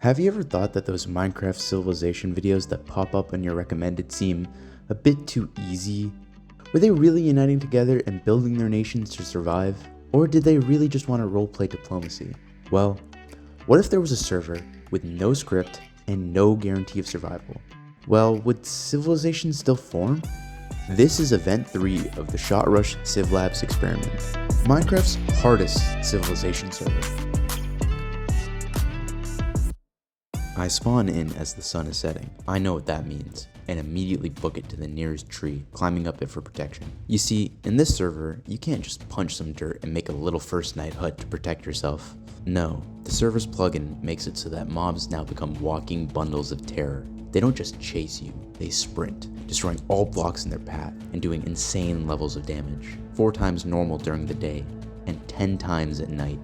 Have you ever thought that those Minecraft civilization videos that pop up on your recommended seem a bit too easy? Were they really uniting together and building their nations to survive? Or did they really just want to roleplay diplomacy? Well, what if there was a server with no script and no guarantee of survival? Well, would civilization still form? This is event 3 of the Shot Rush Civ Labs experiment, Minecraft's hardest civilization server. I spawn in as the sun is setting. I know what that means, and immediately book it to the nearest tree, climbing up it for protection. You see, in this server, you can't just punch some dirt and make a little first night hut to protect yourself. No, the server's plugin makes it so that mobs now become walking bundles of terror. They don't just chase you, they sprint, destroying all blocks in their path and doing insane levels of damage, 4 times normal during the day, and 10 times at night.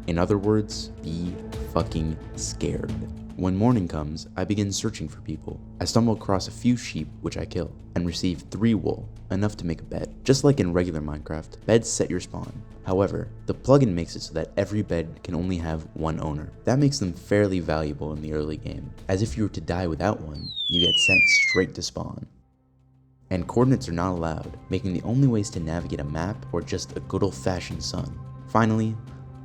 In other words, be fucking scared. When morning comes, I begin searching for people. I stumble across a few sheep, which I kill, and receive 3 wool, enough to make a bed. Just like in regular Minecraft, beds set your spawn. However, the plugin makes it so that every bed can only have 1 owner. That makes them fairly valuable in the early game, as if you were to die without one, you get sent straight to spawn. And coordinates are not allowed, making the only ways to navigate a map or just a good old-fashioned sun. Finally,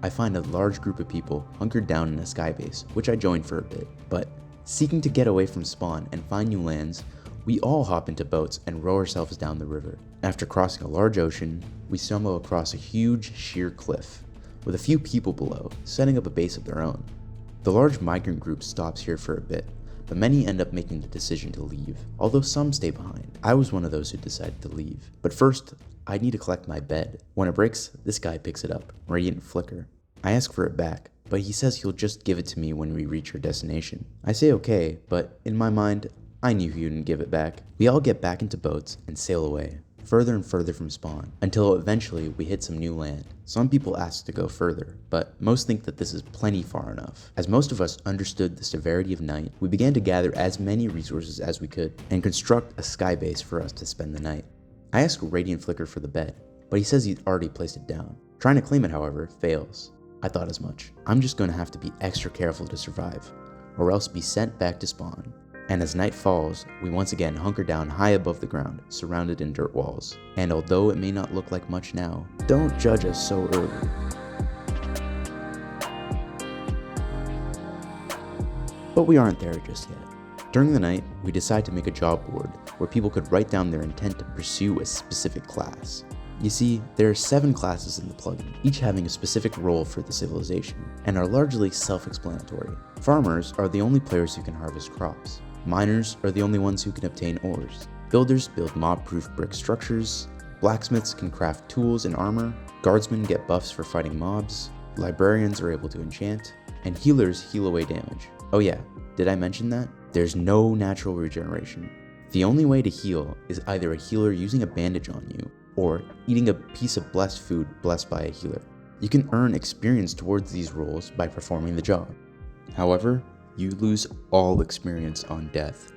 I find a large group of people hunkered down in a skybase, which I joined for a bit. But seeking to get away from spawn and find new lands, we all hop into boats and row ourselves down the river. After crossing a large ocean, we stumble across a huge sheer cliff, with a few people below, setting up a base of their own. The large migrant group stops here for a bit, but many end up making the decision to leave, although some stay behind. I was one of those who decided to leave. But first, I need to collect my bed. When it breaks, this guy picks it up, Radiant Flicker. I ask for it back, but he says he'll just give it to me when we reach our destination. I say okay, but in my mind, I knew he wouldn't give it back. We all get back into boats and sail away, further and further from spawn, until eventually we hit some new land. Some people ask to go further, but most think that this is plenty far enough. As most of us understood the severity of night, we began to gather as many resources as we could, and construct a sky base for us to spend the night. I ask Radiant Flicker for the bed, but he says he'd already placed it down. Trying to claim it, however, fails. I thought as much. I'm just going to have to be extra careful to survive, or else be sent back to spawn. And as night falls, we once again hunker down high above the ground, surrounded in dirt walls. And although it may not look like much now, don't judge us so early. But we aren't there just yet. During the night, we decide to make a job board where people could write down their intent to pursue a specific class. You see, there are 7 classes in the plugin, each having a specific role for the civilization, and are largely self-explanatory. Farmers are the only players who can harvest crops. Miners are the only ones who can obtain ores. Builders build mob-proof brick structures. Blacksmiths can craft tools and armor. Guardsmen get buffs for fighting mobs. Librarians are able to enchant. And healers heal away damage. Oh yeah, did I mention that? There's no natural regeneration. The only way to heal is either a healer using a bandage on you, or eating a piece of blessed food blessed by a healer. You can earn experience towards these roles by performing the job. However, you lose all experience on death.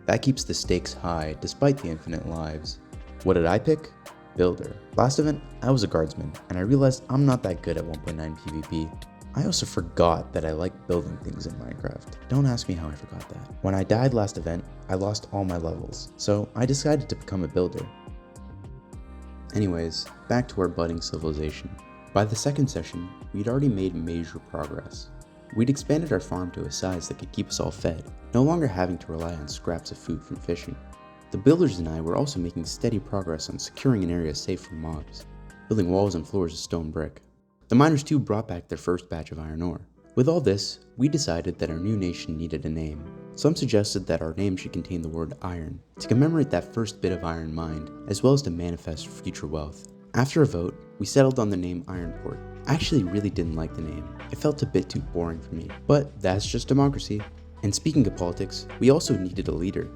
That keeps the stakes high despite the infinite lives. What did I pick? Builder. Last event, I was a guardsman, and I realized I'm not that good at 1.9 PvP. I also forgot that I like building things in Minecraft. Don't ask me how I forgot that. When I died last event, I lost all my levels, so I decided to become a builder. Anyways, back to our budding civilization. By the second session, we'd already made major progress. We'd expanded our farm to a size that could keep us all fed, no longer having to rely on scraps of food from fishing. The builders and I were also making steady progress on securing an area safe from mobs, building walls and floors of stone brick. The miners too brought back their first batch of iron ore. With all this, we decided that our new nation needed a name. Some suggested that our name should contain the word iron, to commemorate that first bit of iron mined, as well as to manifest future wealth. After a vote, we settled on the name Ironport. I actually really didn't like the name. It felt a bit too boring for me, but that's just democracy. And speaking of politics, we also needed a leader.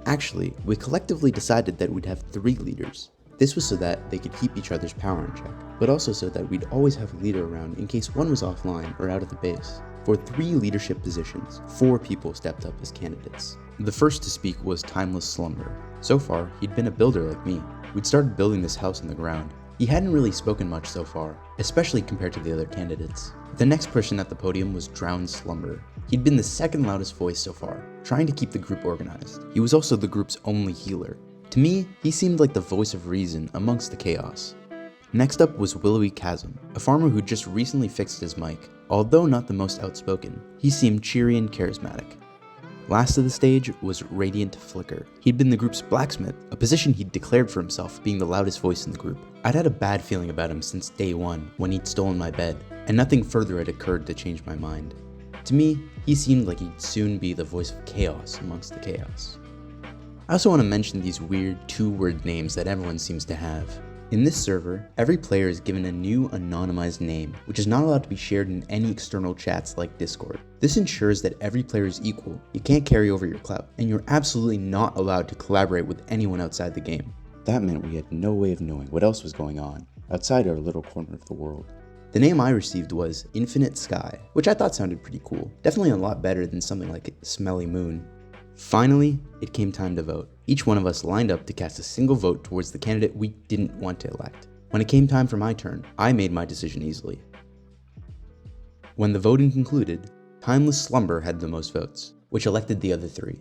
Actually, we collectively decided that we'd have 3 leaders. This was so that they could keep each other's power in check, but also so that we'd always have a leader around in case one was offline or out of the base. For 3 leadership positions, 4 people stepped up as candidates. The first to speak was Timeless Slumber. So far, he'd been a builder like me. We'd started building this house on the ground. He hadn't really spoken much so far, especially compared to the other candidates. The next person at the podium was Slumber. He'd been the second loudest voice so far, trying to keep the group organized. He was also the group's only healer. To me, he seemed like the voice of reason amongst the chaos. Next up was Willowy Chasm, a farmer who just recently fixed his mic. Although not the most outspoken, he seemed cheery and charismatic. Last of the stage was Radiant Flicker. He'd been the group's blacksmith, a position he'd declared for himself being the loudest voice in the group. I'd had a bad feeling about him since day one when he'd stolen my bed, and nothing further had occurred to change my mind. To me, he seemed like he'd soon be the voice of chaos amongst the chaos. I also want to mention these weird two-word names that everyone seems to have. In this server, every player is given a new anonymized name, which is not allowed to be shared in any external chats like Discord. This ensures that every player is equal, you can't carry over your clout, and you're absolutely not allowed to collaborate with anyone outside the game. That meant we had no way of knowing what else was going on outside our little corner of the world. The name I received was Infinite Sky, which I thought sounded pretty cool. Definitely a lot better than something like Smelly Moon. Finally, it came time to vote. Each one of us lined up to cast a single vote towards the candidate we didn't want to elect. When it came time for my turn, I made my decision easily. When the voting concluded, Timeless Slumber had the most votes, which elected the other three.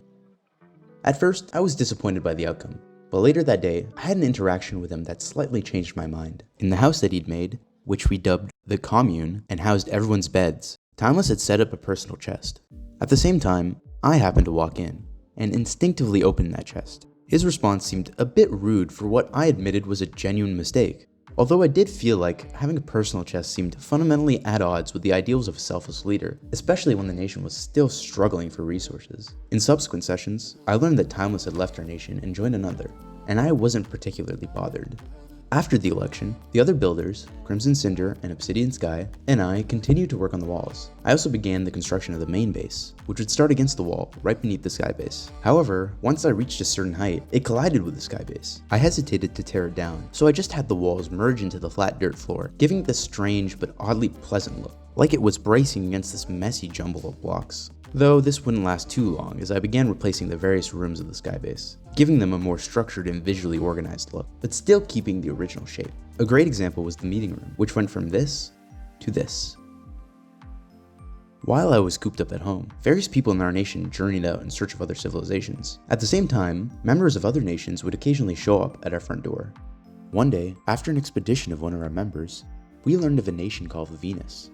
At first, I was disappointed by the outcome, but later that day, I had an interaction with him that slightly changed my mind. In the house that he'd made, which we dubbed the Commune and housed everyone's beds, Timeless had set up a personal chest. At the same time, I happened to walk in and instinctively opened that chest. His response seemed a bit rude for what I admitted was a genuine mistake, although I did feel like having a personal chest seemed fundamentally at odds with the ideals of a selfless leader, especially when the nation was still struggling for resources. In subsequent sessions, I learned that Timeless had left our nation and joined another, and I wasn't particularly bothered. After the election, the other builders, Crimson Cinder and Obsidian Sky, and I continued to work on the walls. I also began the construction of the main base, which would start against the wall, right beneath the sky base. However, once I reached a certain height, it collided with the sky base. I hesitated to tear it down, so I just had the walls merge into the flat dirt floor, giving it this strange but oddly pleasant look, like it was bracing against this messy jumble of blocks. Though this wouldn't last too long as I began replacing the various rooms of the skybase, giving them a more structured and visually organized look, but still keeping the original shape. A great example was the meeting room, which went from this to this. While I was cooped up at home, various people in our nation journeyed out in search of other civilizations. At the same time, members of other nations would occasionally show up at our front door. One day, after an expedition of one of our members, we learned of a nation called Venus.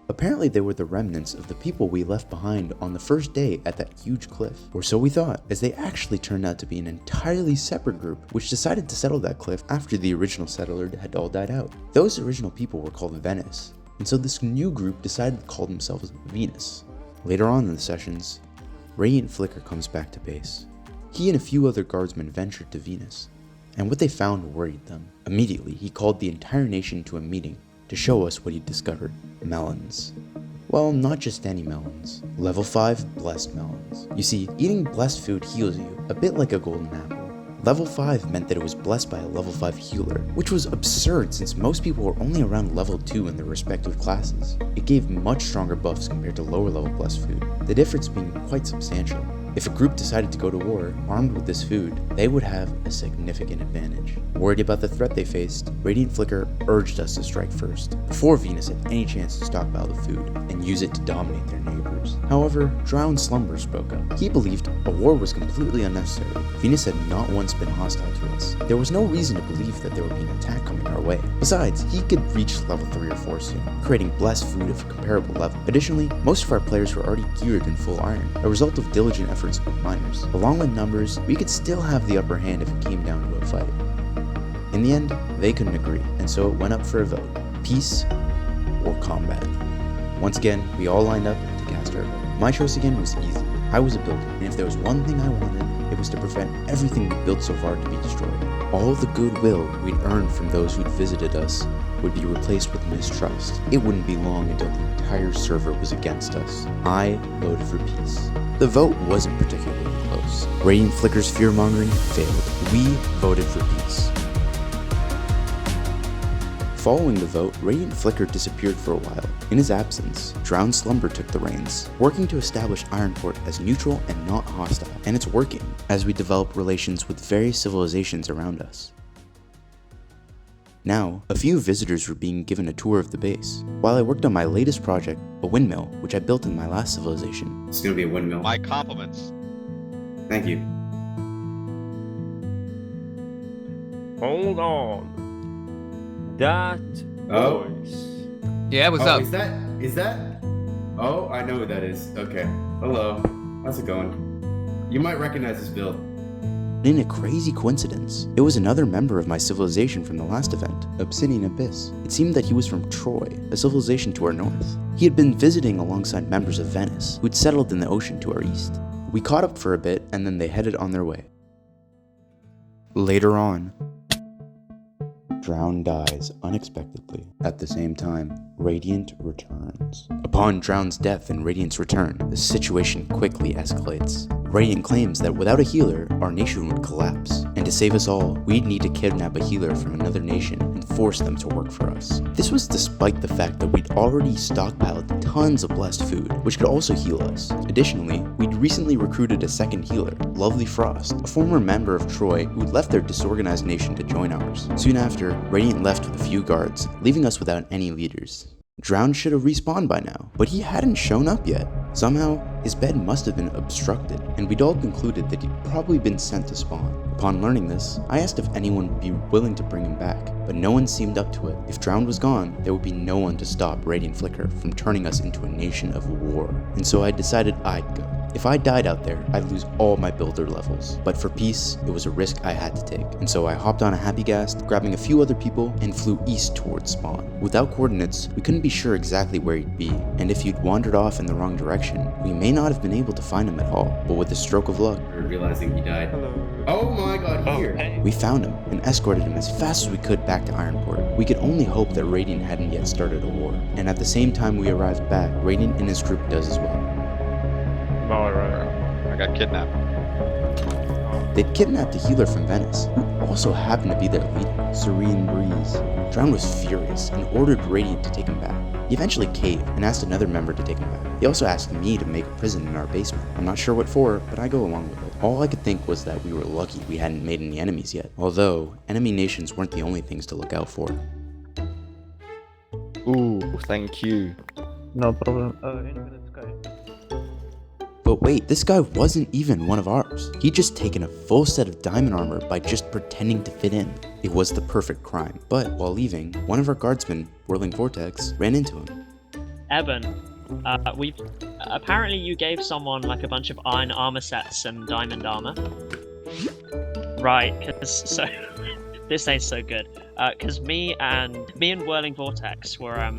Apparently they were the remnants of the people we left behind on the first day at that huge cliff, or so we thought, as they actually turned out to be an entirely separate group which decided to settle that cliff after the original settler had all died out. Those original people were called Venice, and so this new group decided to call themselves Venus. Later on in the sessions, Radiant Flicker comes back to base. He and a few other guardsmen ventured to Venus, and what they found worried them. Immediately, he called the entire nation to a meeting to show us what he'd discovered. Melons. Well, not just any melons. Level 5 blessed melons. You see, eating blessed food heals you, a bit like a golden apple. Level 5 meant that it was blessed by a level 5 healer, which was absurd since most people were only around level 2 in their respective classes. It gave much stronger buffs compared to lower level blessed food, the difference being quite substantial. If a group decided to go to war armed with this food, they would have a significant advantage. Worried about the threat they faced, Radiant Flicker urged us to strike first, before Venus had any chance to stockpile the food and use it to dominate their neighbors. However, Slumber spoke up. He believed a war was completely unnecessary. Venus had not once been hostile to us. There was no reason to believe that there would be an attack coming our way. Besides, he could reach level 3 or 4 soon, creating blessed food of a comparable level. Additionally, most of our players were already geared in full iron, a result of diligent efforts with miners. Along with numbers, we could still have the upper hand if it came down to a fight. In the end, they couldn't agree, and so it went up for a vote. Peace or combat. Once again, we all lined up to cast our vote. My choice again was easy. I was a builder, and if there was one thing I wanted, it was to prevent everything we built so far to be destroyed. All the goodwill we'd earned from those who'd visited us would be replaced with mistrust. It wouldn't be long until the entire server was against us. I voted for peace. The vote wasn't particularly close. Radiant Flicker's fear-mongering failed. We voted for peace. Following the vote, Radiant Flicker disappeared for a while. In his absence, Slumber took the reins, working to establish Ironport as neutral and not hostile. And it's working, as we develop relations with various civilizations around us. Now, a few visitors were being given a tour of the base, while I worked on my latest project, a windmill, which I built in my last civilization. It's gonna be a windmill. My compliments. Thank you. Hold on. That Oh. voice. Yeah, what's up? Is that? Oh, I know who that is. Okay. Hello. How's it going? You might recognize this build. In a crazy coincidence, it was another member of my civilization from the last event, Obsidian Abyss. It seemed that he was from Troy, a civilization to our north. He had been visiting alongside members of Venice, who'd settled in the ocean to our east. We caught up for a bit, and then they headed on their way. Later on, Drown dies unexpectedly. At the same time, Radiant returns. Upon Drown's death and Radiant's return, the situation quickly escalates. Radiant claims that without a healer, our nation would collapse, and to save us all, we'd need to kidnap a healer from another nation and force them to work for us. This was despite the fact that we'd already stockpiled tons of blessed food, which could also heal us. Additionally, we'd recently recruited a second healer, Lovely Frost, a former member of Troy who'd left their disorganized nation to join ours. Soon after, Radiant left with a few guards, leaving us without any leaders. Drown should have respawned by now, but he hadn't shown up yet. Somehow, his bed must have been obstructed, and we'd all concluded that he'd probably been sent to spawn. Upon learning this, I asked if anyone would be willing to bring him back, but no one seemed up to it. If Drown was gone, there would be no one to stop Radiant Flicker from turning us into a nation of war, and so I decided I'd go. If I died out there, I'd lose all my builder levels, but for peace, it was a risk I had to take, and so I hopped on a happy ghast, grabbing a few other people, and flew east towards spawn. Without coordinates, we couldn't be sure exactly where he'd be, and if you'd wandered off in the wrong direction, we may not have been able to find him at all, but with a stroke of luck, Realizing he died. Hello. Oh my god, here. Hey. we found him and escorted him as fast as we could back to Ironport. We could only hope that Radiant hadn't yet started a war, and at the same time we arrived back, Radiant and his group does as well. Alright. I got kidnapped. They'd kidnapped a healer from Venice, who also happened to be their leader, Serene Breeze. Drown was furious and ordered Radiant to take him back. He eventually caved and asked another member to take him back. He also asked me to make a prison in our basement. I'm not sure what for, but I go along with it. All I could think was that we were lucky we hadn't made any enemies yet, although enemy nations weren't the only things to look out for. Ooh, thank you. No problem. Infinite sky. But wait, this guy wasn't even one of ours. He'd just taken a full set of diamond armor by just pretending to fit in. It was the perfect crime. But while leaving, one of our guardsmen, Whirling Vortex, ran into him. Evan, apparently you gave someone like a bunch of iron armor sets and diamond armor. Right, so this ain't so good. Cause me and Whirling Vortex were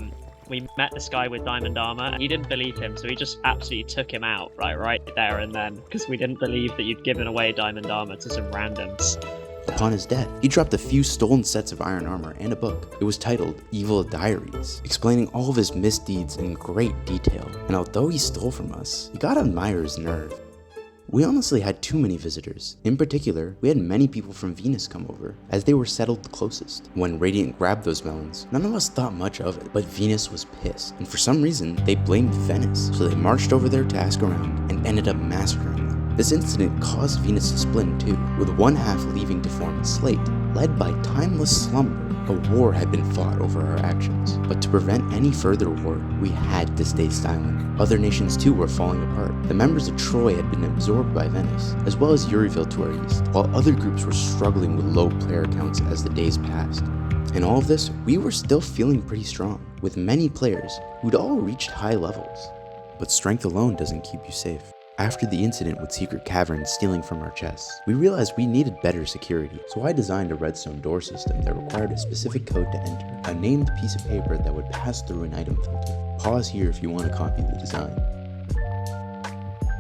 we met this guy with diamond armor. He didn't believe him, so he just absolutely took him out right there and then, because we didn't believe that you'd given away diamond armor to some randoms. Upon his death, he dropped a few stolen sets of iron armor and a book. It was titled Evil Diaries, explaining all of his misdeeds in great detail. And although he stole from us, you gotta admire his nerve. We honestly had too many visitors. In particular, we had many people from Venus come over, as they were settled closest. When Radiant grabbed those melons, none of us thought much of it, but Venus was pissed, and for some reason, they blamed Venice, so they marched over there to ask around, and ended up massacring them. This incident caused Venus to split in two, with one half leaving to form a slate, led by timeless Slumber. A war had been fought over our actions, but to prevent any further war, we had to stay silent. Other nations too were falling apart. The members of Troy had been absorbed by Venice, as well as Urieville to our east, while other groups were struggling with low player counts as the days passed. In all of this, we were still feeling pretty strong, with many players who'd all reached high levels. But strength alone doesn't keep you safe. After the incident with secret caverns stealing from our chests, we realized we needed better security, so I designed a redstone door system that required a specific code to enter, a named piece of paper that would pass through an item filter. Pause here if you want to copy the design.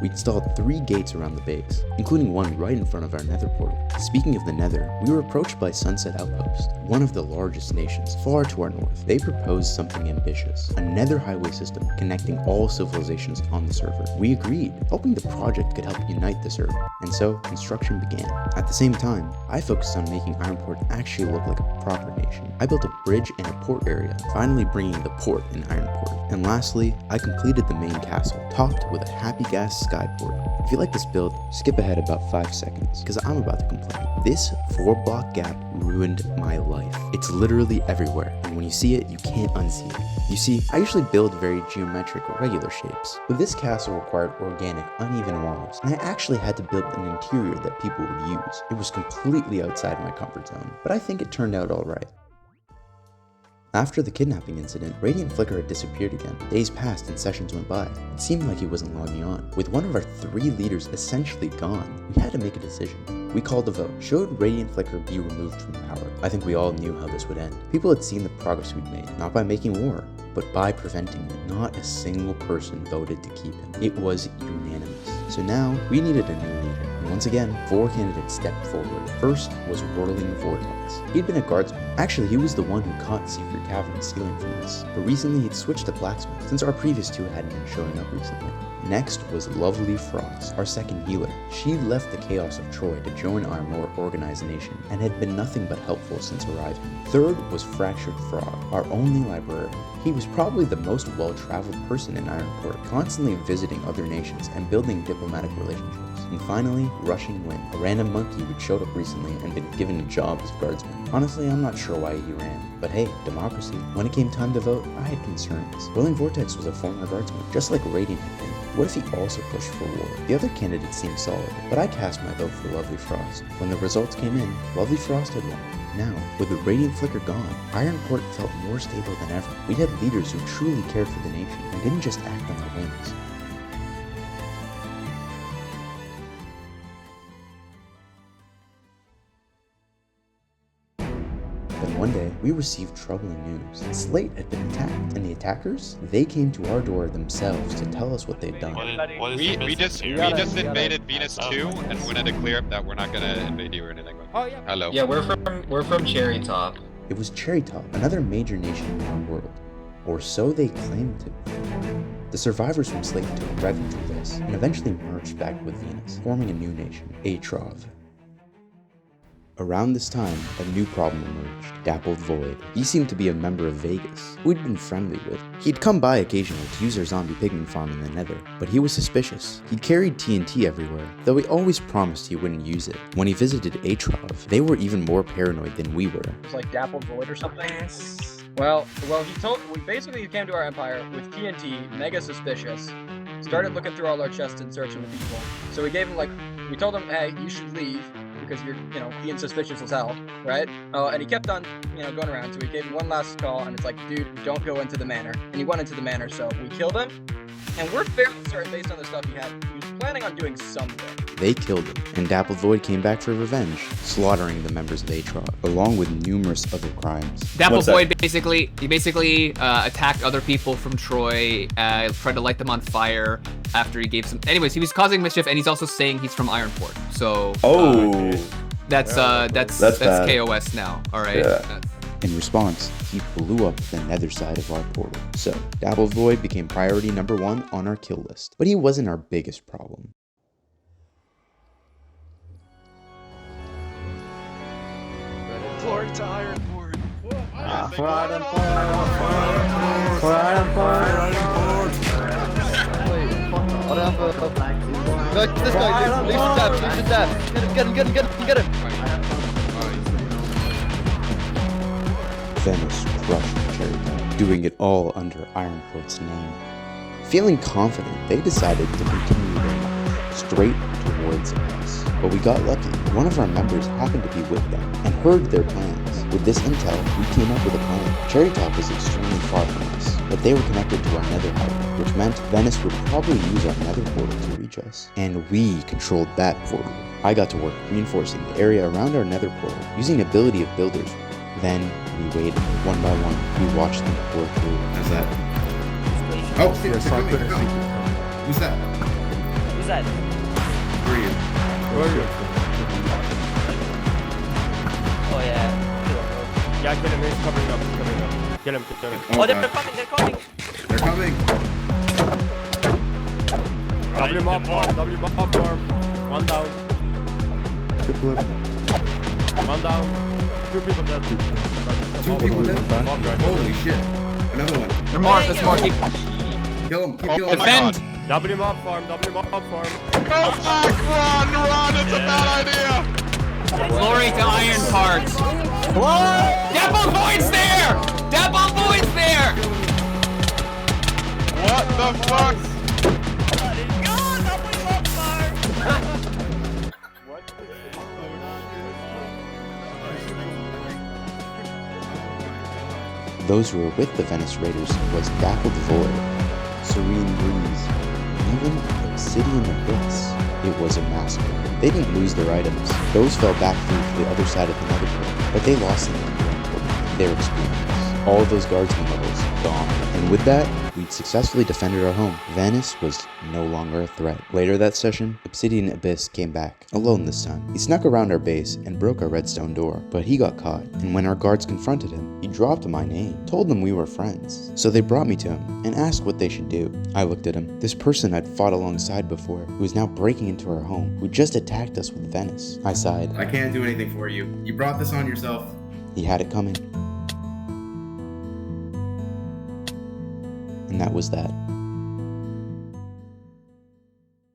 We installed 3 gates around the base, including one right in front of our nether portal. Speaking of the nether, we were approached by Sunset Outpost, one of the largest nations, far to our north. They proposed something ambitious, a nether highway system connecting all civilizations on the server. We agreed, hoping the project could help unite the server, and so construction began. At the same time, I focused on making Ironport actually look like a proper nation. I built a bridge and a port area, finally bringing the port in Ironport. And lastly, I completed the main castle, topped with a happy gas skyport. If you like this build, skip ahead about 5 seconds, because I'm about to complain. This 4-block gap ruined my life. It's literally everywhere, and when you see it, you can't unsee it. You see, I usually build very geometric or regular shapes, but this castle required organic, uneven walls, and I actually had to build an interior that people would use. It was completely outside my comfort zone, but I think it turned out alright. After the kidnapping incident, Radiant Flicker had disappeared again. Days passed and sessions went by. It seemed like he wasn't logging on. With one of our 3 leaders essentially gone, we had to make a decision. We called a vote. Should Radiant Flicker be removed from power? I think we all knew how this would end. People had seen the progress we'd made, not by making war, but by preventing it. Not a single person voted to keep him. It was unanimous. So now, we needed a new leader. And once again, 4 candidates stepped forward. First was Whirling Vortex. He'd been a guardsman. Actually, he was the one who caught Secret Cavern stealing from us. But recently, he'd switched to blacksmith, since our previous 2 hadn't been showing up recently. Next was Lovely Frost, our second healer. She left the chaos of Troy to join our more organized nation, and had been nothing but helpful since arriving. Third was Fractured Frog, our only librarian. He was probably the most well-traveled person in Ironport, constantly visiting other nations and building diplomatic relationships. And finally, Rushing Wind, a random monkey who'd showed up recently and been given a job as guardsman. Honestly, I'm not sure why he ran, but hey, democracy. When it came time to vote, I had concerns. Whirling Vortex was a former guardsman, just like Radiant had been. What if he also pushed for war? The other candidates seemed solid, but I cast my vote for Lovely Frost. When the results came in, Lovely Frost had won. Now, with the Radiant Flicker gone, Ironport felt more stable than ever. We had leaders who truly cared for the nation and didn't just act on their whims. Then one day, we received troubling news. Slate had been attacked, and the attackers, they came to our door themselves to tell us what they'd done. We just invaded Venus 2, and wanted to clear up that we're not gonna invade you or anything. Oh yeah. Hello. Yeah, we're from Cherry Top. It was Cherry Top, another major nation in our world. Or so they claimed to be. The survivors from Slate took refuge with us, and eventually merged back with Venus, forming a new nation, Atrov. Around this time, a new problem emerged, Dappled Void. He seemed to be a member of Vegas, who we'd been friendly with. He'd come by occasionally to use our zombie pigman farm in the Nether, but he was suspicious. He'd carried TNT everywhere, though he always promised he wouldn't use it. When he visited Atrov, they were even more paranoid than we were. It was like Dappled Void or something? Well, he came to our empire with TNT, mega suspicious, started looking through all our chests and searching the people. So we told him, hey, you should leave, because you're, being suspicious as hell, right? And he kept on, going around, so we gave him one last call, and it's like, dude, don't go into the manor. And he went into the manor, so we killed him, and we're fairly certain, based on the stuff he was planning on doing something. They killed him, and Dappled Void came back for revenge, slaughtering the members of Atrov, along with numerous other crimes. Dappled Void basically attacked other people from Troy, tried to light them on fire after he gave some. Anyways, he was causing mischief, and he's also saying he's from Ironport. So that's KOS now. All right. Yeah. In response, he blew up the nether side of our portal. So Dappled Void became priority number 1 on our kill list, but he wasn't our biggest problem. Forward to Ironport. This guy, leave the dab. Get him. Venice crushed Cherry Top, doing it all under Ironport's name. Feeling confident, they decided to continue their march straight towards us. But we got lucky. One of our members happened to be with them and heard their plans. With this intel, we came up with a plan. Cherry Top was extremely far from us, but they were connected to our nether highway, which meant Venice would probably use our nether portal to reach us. And we controlled that portal. I got to work reinforcing the area around our nether portal, using the ability of builders. Then we waited, one by one. We watched them pour through. How's that? Oh, they're coming. Who's that? Who's that? Where are you? Oh, yeah. Yeah, get him. He's coming up. Get him. Oh, they're coming. They're coming. W mob farm. One down. One down. 2 people dead. 2 people dead? Holy shit. Another one. There's more. Kill him. Keep killing him. Defend. W mob farm, W mob farm. Go back! Run! It's a bad idea! Glory to Iron Parts. Dappled Void's there! Dappled Void's there! What the fuck? Those who were with the Venice Raiders was Dappled Void, Serene Breeze, and even Obsidian Abyss. It was a massacre. They didn't lose their items. Those fell back through to the other side of the netherworld, but they lost their experience. All of those guardsman levels gone. And with that, we'd successfully defended our home. Venice was no longer a threat. Later that session, Obsidian Abyss came back, alone this time. He snuck around our base and broke our redstone door, but he got caught, and when our guards confronted him, he dropped my name, told them we were friends. So they brought me to him and asked what they should do. I looked at him. This person I'd fought alongside before, who was now breaking into our home, who just attacked us with Venice. I sighed. I can't do anything for you. You brought this on yourself. He had it coming. And that was that.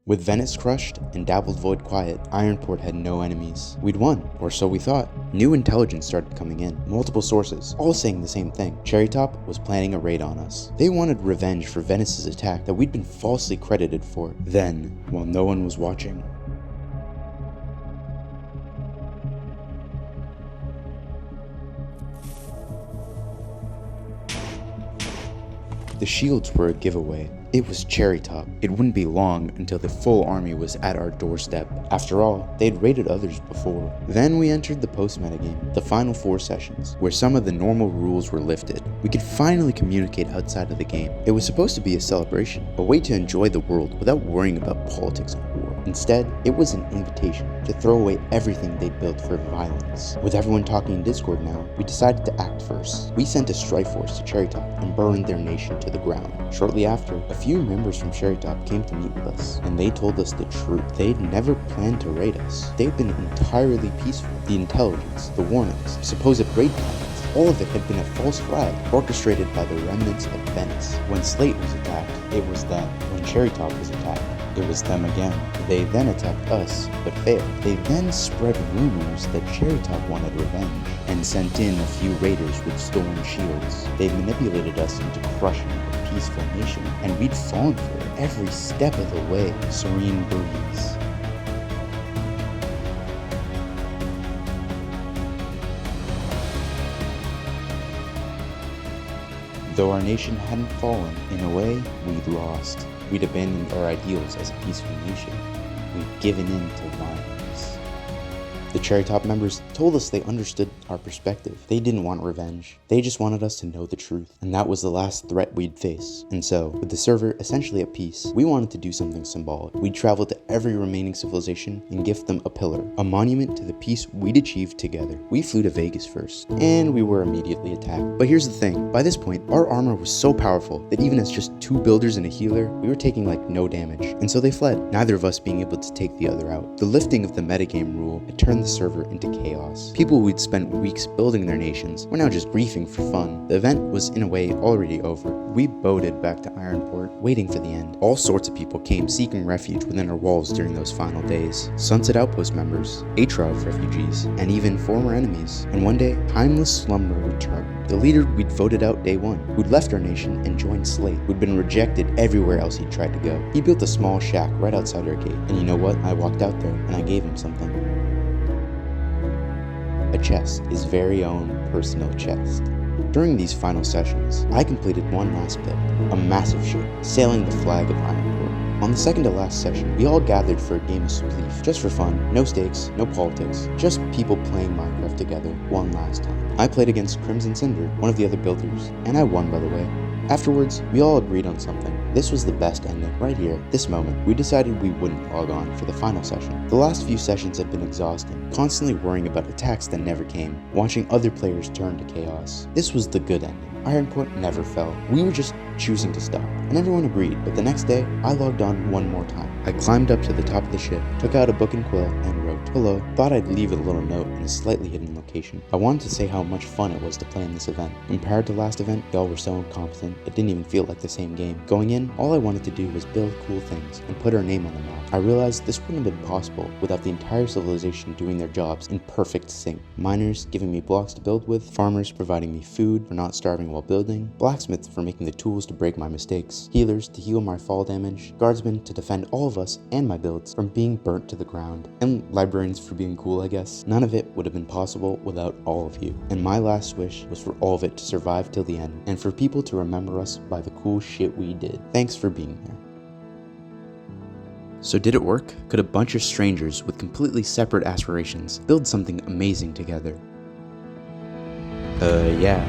With Venice crushed and Dappled Void quiet, Ironport had no enemies. We'd won, or so we thought. New intelligence started coming in, multiple sources, all saying the same thing. Cherrytop was planning a raid on us. They wanted revenge for Venice's attack that we'd been falsely credited for. Then, while no one was watching, the shields were a giveaway. It was Cherrytop. It wouldn't be long until the full army was at our doorstep. After all, they'd raided others before. Then we entered the post-meta game, the final 4 sessions, where some of the normal rules were lifted. We could finally communicate outside of the game. It was supposed to be a celebration, a way to enjoy the world without worrying about politics and war. Instead, it was an invitation to throw away everything they'd built for violence. With everyone talking in Discord now, we decided to act first. We sent a strike force to Cherrytop and burned their nation to the ground. Shortly after, a few members from Cherrytop came to meet with us, and they told us the truth. They'd never planned to raid us. They'd been entirely peaceful. The intelligence, the warnings, supposed raid plans, all of it had been a false flag, orchestrated by the remnants of Venice. When Slate was attacked, it was them. When Cherrytop was attacked, it was them again. They then attacked us, but failed. They then spread rumors that Cherrytop wanted revenge, and sent in a few raiders with stolen shields. They manipulated us into crushing a peaceful nation, and we'd fallen for it every step of the way. Serene Breeze. Though our nation hadn't fallen, in a way, we'd lost. We'd abandoned our ideals as a peaceful nation. We'd given in to violence. The Cherrytop members told us they understood our perspective. They didn't want revenge. They just wanted us to know the truth. And that was the last threat we'd face. And so, with the server essentially at peace, we wanted to do something symbolic. We'd travel to every remaining civilization and gift them a pillar, a monument to the peace we'd achieved together. We flew to Vegas first, and we were immediately attacked. But here's the thing, by this point, our armor was so powerful that even as just 2 builders and a healer, we were taking like no damage. And so they fled, neither of us being able to take the other out. The lifting of the metagame rule had turned the server into chaos. People who'd spent weeks building their nations were now just griefing for fun. The event was in a way already over. We boated back to Ironport, waiting for the end. All sorts of people came seeking refuge within our walls during those final days. Sunset Outpost members, Atrov refugees, and even former enemies. And one day, Timeless Slumber returned. The leader we'd voted out day 1, who'd left our nation and joined Slate, who'd been rejected everywhere else he'd tried to go. He built a small shack right outside our gate, and you know what? I walked out there, and I gave him something. A chest, his very own personal chest. During these final sessions, I completed one last build, a massive ship, sailing the flag of Ironport. On the second to last session, we all gathered for a game of Spleef, just for fun, no stakes, no politics, just people playing Minecraft together one last time. I played against Crimson Cinder, one of the other builders, and I won, by the way. Afterwards, we all agreed on something. This was the best ending, right here, this moment. We decided we wouldn't log on for the final session. The last few sessions had been exhausting, constantly worrying about attacks that never came, watching other players turn to chaos. This was the good ending. Ironport never fell. We were just choosing to stop, and everyone agreed, but the next day, I logged on one more time. I climbed up to the top of the ship, took out a book and quill, and wrote, wrote, "Hello, thought I'd leave a little note in a slightly hidden location. I wanted to say how much fun it was to play in this event. Compared to last event, y'all were so incompetent, it didn't even feel like the same game. Going in, all I wanted to do was build cool things and put our name on the map. I realized this wouldn't have been possible without the entire civilization doing their jobs in perfect sync. Miners giving me blocks to build with, farmers providing me food for not starving while building, blacksmiths for making the tools to break my mistakes, healers to heal my fall damage, guardsmen to defend all of us and my builds from being burnt to the ground, and librarians for being cool, I guess. None of it would have been possible without all of you. And my last wish was for all of it to survive till the end, and for people to remember us by the cool shit we did. Thanks for being there." So did it work? Could a bunch of strangers with completely separate aspirations build something amazing together? Yeah.